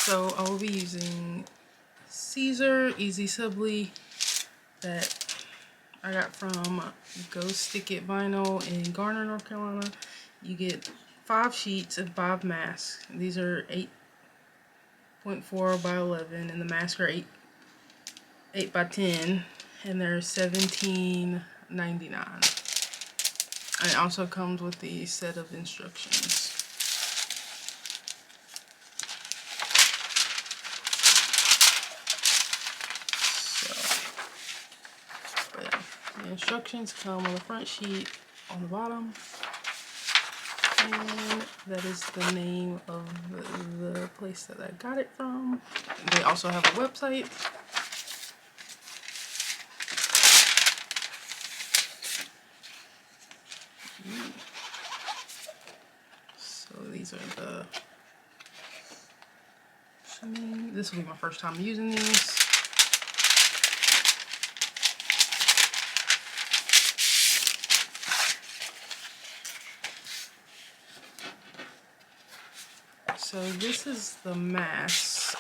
So I will be using Siser Easy Subli that I got from Go Stick It Vinyl in Garner, North Carolina. You get 5 sheets of 5 masks. These are 8.4 by 11 and the masks are 8 by 10 and they're $17.99. And it also comes with the set of instructions. The instructions come on the front sheet on the bottom, and that is the name of the place that I got it from. They also have a website. So these are the, this will be my first time using these. So this is the mask,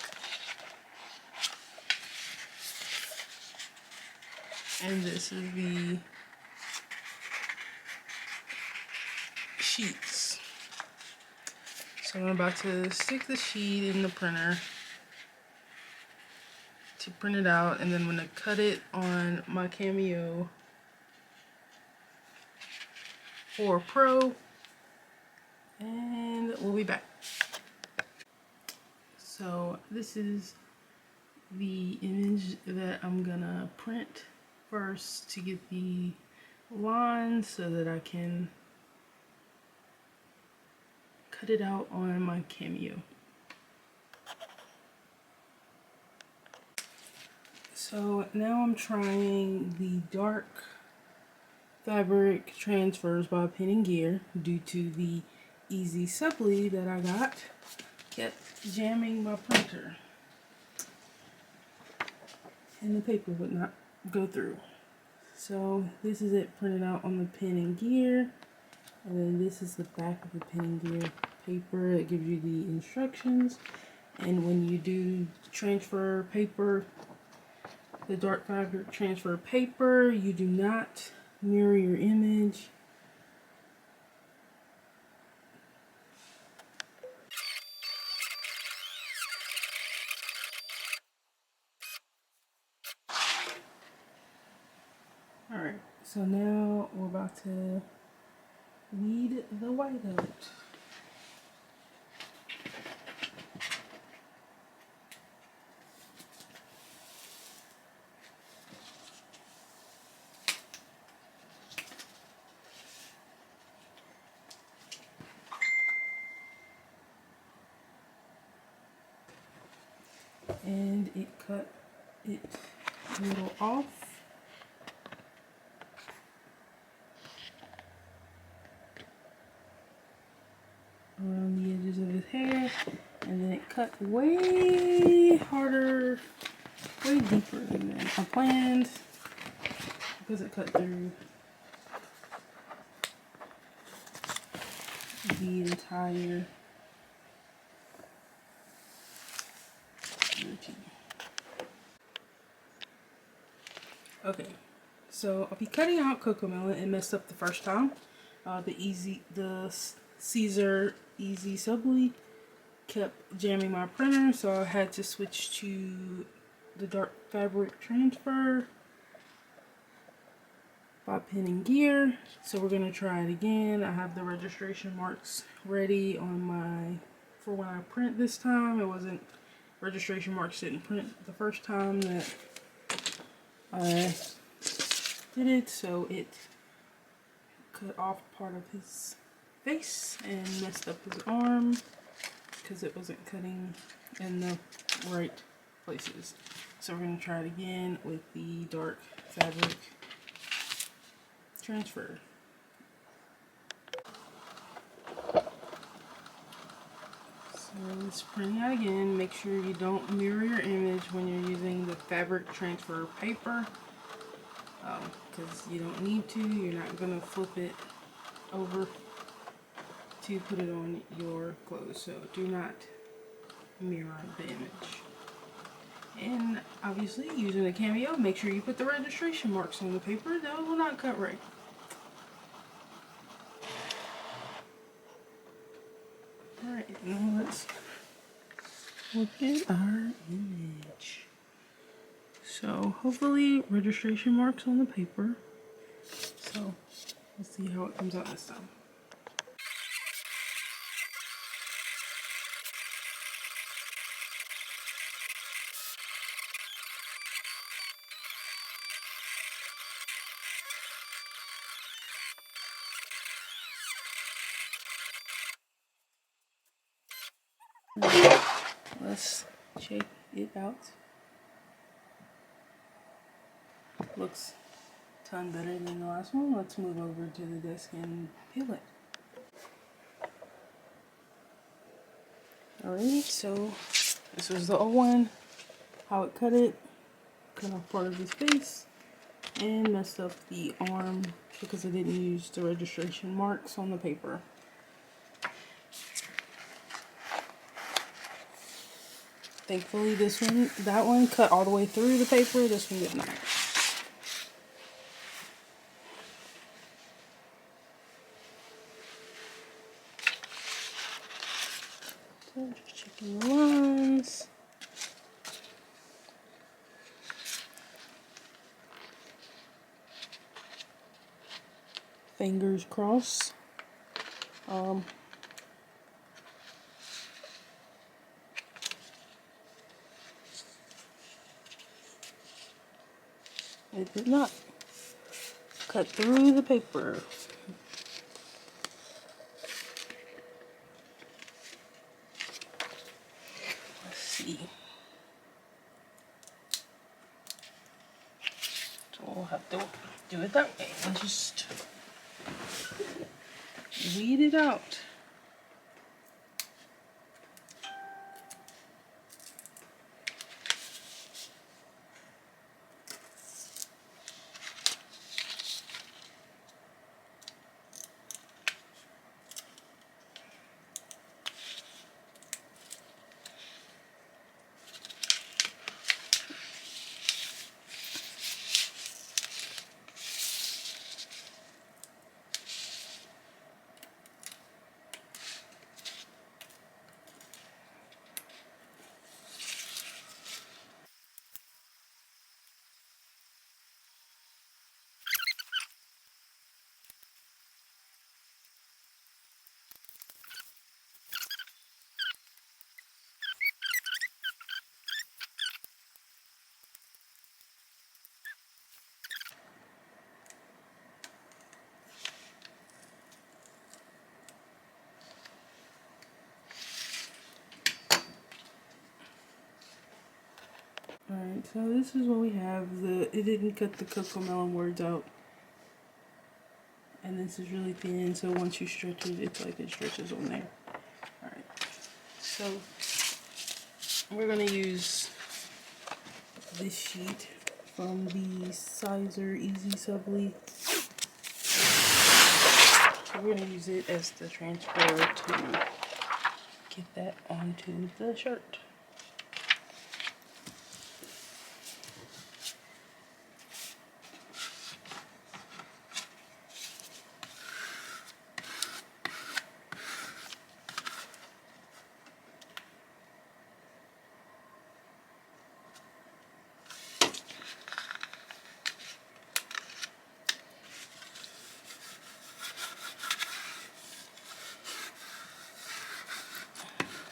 and this is the sheets. So I'm about to stick the sheet in the printer to print it out, and then I'm going to cut it on my Cameo 4 Pro, and we'll be back. So this is the image that I'm gonna print first to get the lines so that I can cut it out on my Cameo. So now I'm trying the dark fabric transfers by Pen and Gear due to the Easy Subli that I got kept jamming my printer and the paper would not go through. So this is it printed out on the Pen and Gear, and then this is the back of the Pen and Gear paper. It gives you the instructions, and when you do transfer paper, the dark fabric transfer paper, you do not mirror your image. Alright, so now we're about to weed the white out. And it cut it a little off. Around the edges of his hair, and then it cut way harder, way deeper than I planned, because it cut through the entire routine. Okay, so I'll be cutting out cocoa melon. It messed up the first time. The Siser Easy Subli kept jamming my printer, so I had to switch to the dark fabric transfer by Pen and Gear. So we're gonna try it again. I have the registration marks ready on for when I print this time. It wasn't, registration marks didn't print the first time that I did it, so it cut off part of his face and messed up his arm because it wasn't cutting in the right places. So we're going to try it again with the dark fabric transfer. So let's print it out again. Make sure you don't mirror your image when you're using the fabric transfer paper, because you don't need to. You're not going to flip it over to put it on your clothes, so do not mirror the image. And obviously, using a Cameo, make sure you put the registration marks on the paper. That will not cut right. Alright, now let's look at our image. So hopefully registration marks on the paper. So let's see how it comes out this time. Let's check it out. Looks a ton better than the last one. Let's move over to the desk and peel it. Alright, so this was the old one. How it cut off part of his face and messed up the arm because I didn't use the registration marks on the paper. Thankfully that one cut all the way through the paper, this one did not. So just checking the lines. Fingers crossed. It did not cut through the paper. Let's see. So we'll have to do it that way and just weed it out. Alright, so this is what we have. It didn't cut the Cocomelon words out. And this is really thin, so once you stretch it, it's like it stretches on there. Alright, so we're going to use this sheet from the Siser Easy Subli. So we're going to use it as the transfer to get that onto the shirt.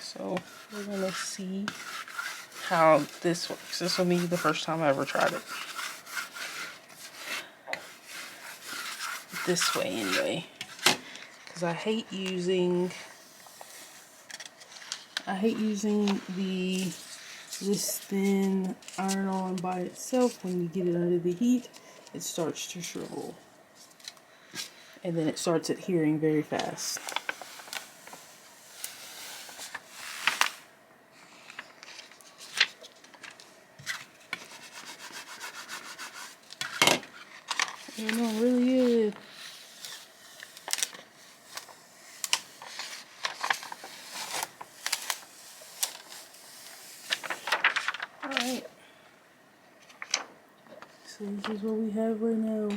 So we're going to see how this works. This will be the first time I ever tried it. This way anyway. Because I hate using this thin iron-on by itself. When you get it under the heat, it starts to shrivel. And then it starts adhering very fast. Yeah, no, it really is. So this is what we have right now.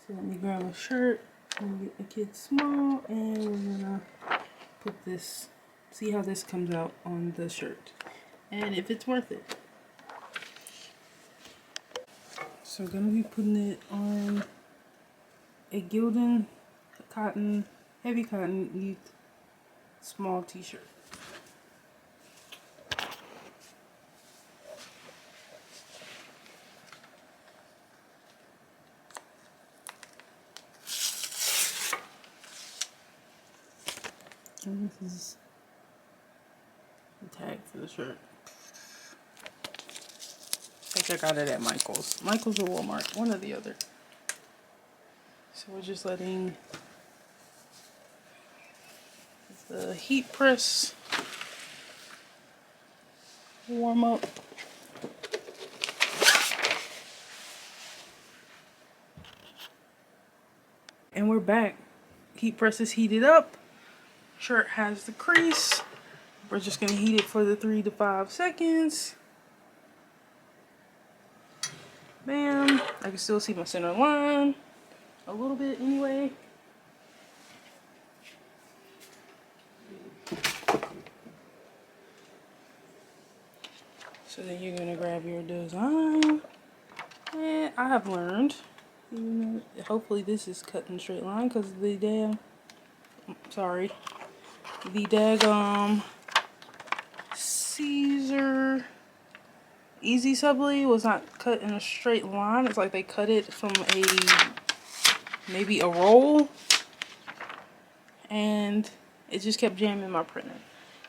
So let me grab a shirt and get the kid small, and we're gonna put this, see how this comes out on the shirt and if it's worth it. So I'm gonna be putting it on a Gildan cotton, heavy cotton youth small t-shirt. And this is the tag for the shirt. I think I got it at Michael's. Michael's or Walmart, one or the other. So we're just letting the heat press warm up. And we're back. Heat press is heated up. Shirt has the crease. We're just gonna heat it for the 3 to 5 seconds. Bam. I can still see my center line a little bit anyway. So then you're gonna grab your design. And I have learned, hopefully this is cut in a straight line because the the daggum Siser Easy Subli was not cut in a straight line. It's like they cut it from maybe a roll, and it just kept jamming my printer.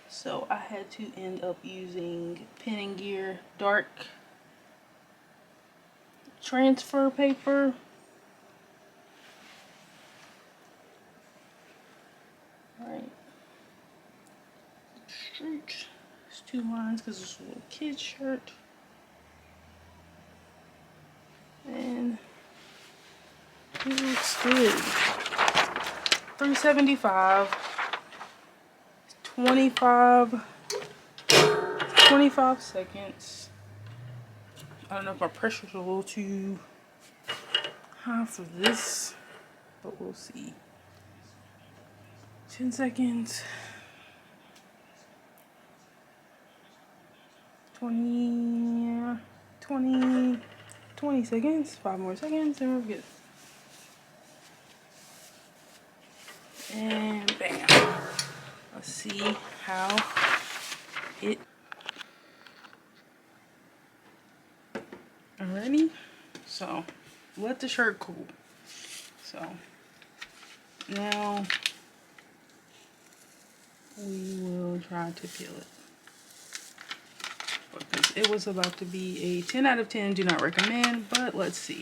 So I had to end up using Pen and Gear dark transfer paper. Alright. Straight. It's 2 lines because it's a little kid shirt. And it looks good. 375. 25 seconds. I don't know if my pressure's a little too high for this, but we'll see. 10 seconds. 20 seconds. 5 more seconds and we're good. And bam. Let's see how it. Alrighty. So let the shirt cool. So now we will try to peel it. Because it was about to be a 10 out of 10, do not recommend, but let's see.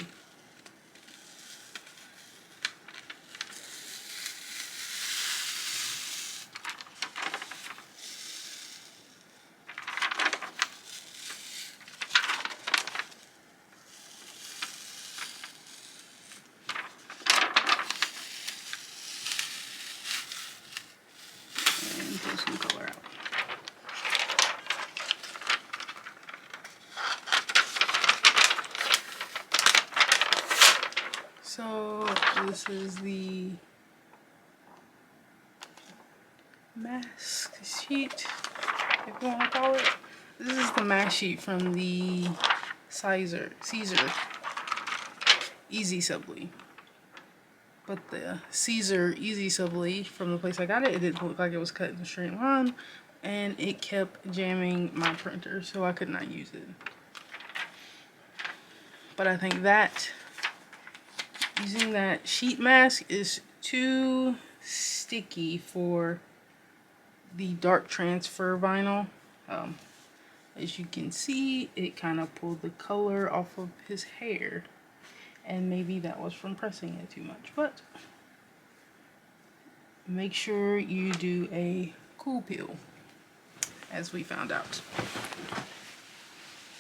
And pull some color out. So this is the mask sheet, if you want to call it. This is the mask sheet from the Siser Easy Subli. But the Siser Easy Subli from the place I got it, it didn't look like it was cut in a straight line, and it kept jamming my printer, so I could not use it. But I think that using that sheet mask is too sticky for the dark transfer vinyl. As you can see, it kind of pulled the color off of his hair, and maybe that was from pressing it too much, but make sure you do a cool peel, as we found out.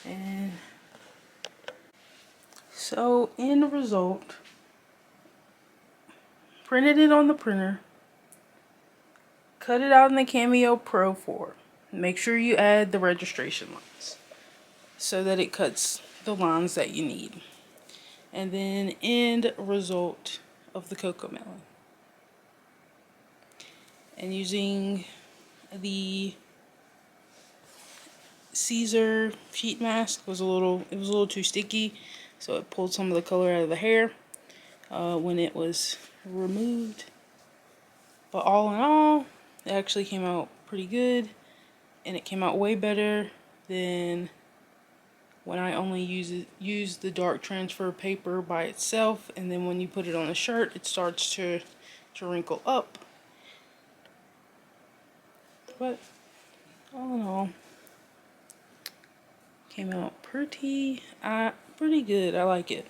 And so end result, printed it on the printer, cut it out in the Cameo Pro 4. Make sure you add the registration lines. so that it cuts the lines that you need. And then end result of the cocoa melon. And using the Siser sheet mask it was a little too sticky, so it pulled some of the color out of the hair when it was removed. But all in all, it actually came out pretty good, and it came out way better than when I only use the dark transfer paper by itself, and then when you put it on a shirt, it starts to wrinkle up. But all in all, came out pretty good. I like it.